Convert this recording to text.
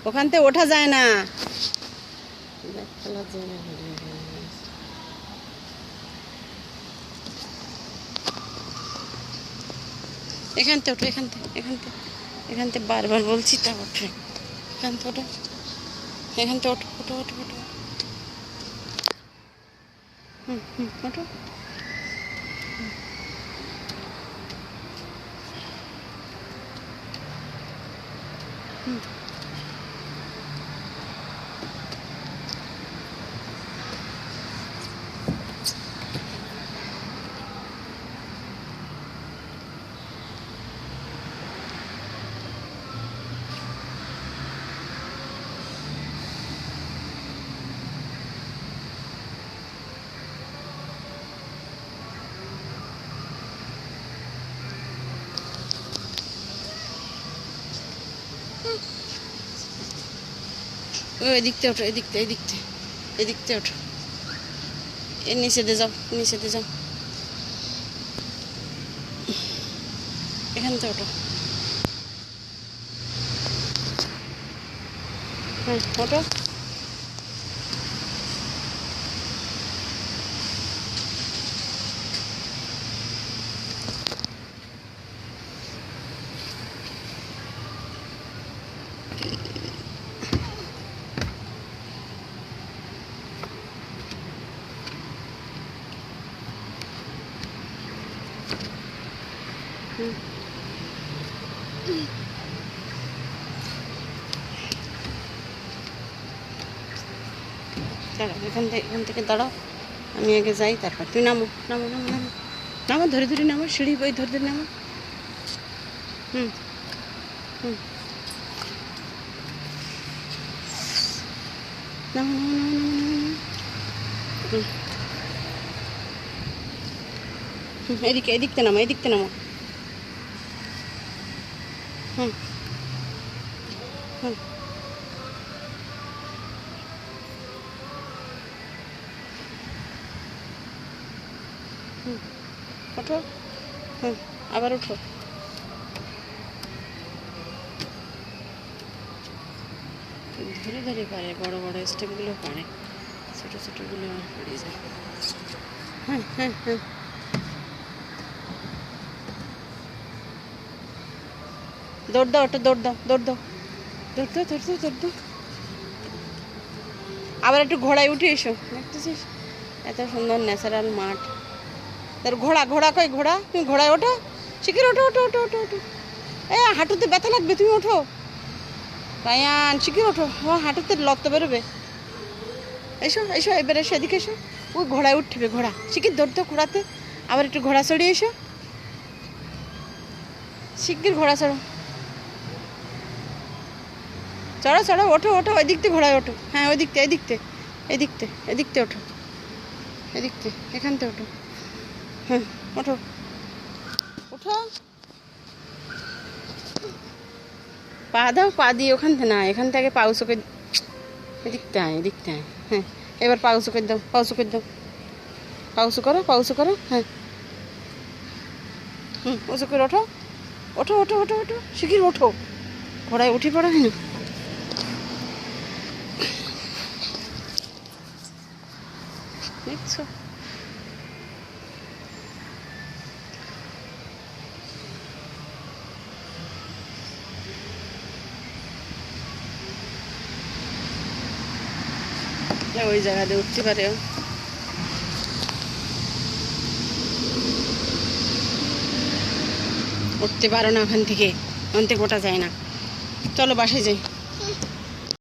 ওখান থেকে ওঠা যায় না। এখান থেকে ওঠো, এখান থেকে বারবার বলছি তা ওঠে। এখান থেকে ওঠো, এখান থেকে ওঠো, ওঠো ওঠো ওঠো। ওঠো। এদিকতে ওঠো, এদিকতে ওঠো। এর নিচে দিয়ে যাও, এখান থেকে ওঠো। ওঠো। দাঁড়াও, এখান থেকে দাঁড়াও, আমি আগে যাই, তারপর তুই নামো। ধরে নামো, সিঁড়ি বই ধরে নামো। নামো। এদিকতে নামো। ওঠো। আবার ওঠো। ধরে পারে, বড় স্টেপগুলো পারে, ছোটগুলো পড়ে যায়। দৌড় দাও, দৌড় দাও। আবার একটু ঘোড়ায় উঠে এসো, দেখতেছিস এত সুন্দর ন্যাচারাল মাঠ। তার ঘোড়া কই ঘোড়া? তুমি ঘোড়ায় ওঠো, শিখির ওঠো। হাঁটুতে ব্যথা লাগবে, তুমি ওঠো। রায়ান শিখির ওঠো, হাঁটুতে রক্ত বেরোবে। এসো, এবারে সেদিকে এসো। ওই ঘোড়ায় উঠবে, ঘোড়া শিখির ধরতো ঘোড়াতে। আবার একটু ঘোড়া চড়িয়ে এসো, শিগগির ঘোড়া চড়ো। ওঠো। ওই দিক থেকে ঘোড়ায় ওঠো। হ্যাঁ, ওই দিকতে ওঠো। এখান থেকে ওঠো। হ্যাঁ, ওঠো। পা দাও, পা দিয়ে ওখান থেকে না, এখান থেকে পাউ চোখে এদিকতে আয়। হ্যাঁ, এবার পাউ চোখে দাও। পাউসু করো। হ্যাঁ, উঁচু করে ওঠো। শিগগির ওঠো, ঘোড়ায় উঠে পড়া হয় না। দেখছো, ওই জায়গাতে উঠতে পারে। উঠতে পারো না ওখান থেকে ওঠা যায় না। চলো বাসায় যাই।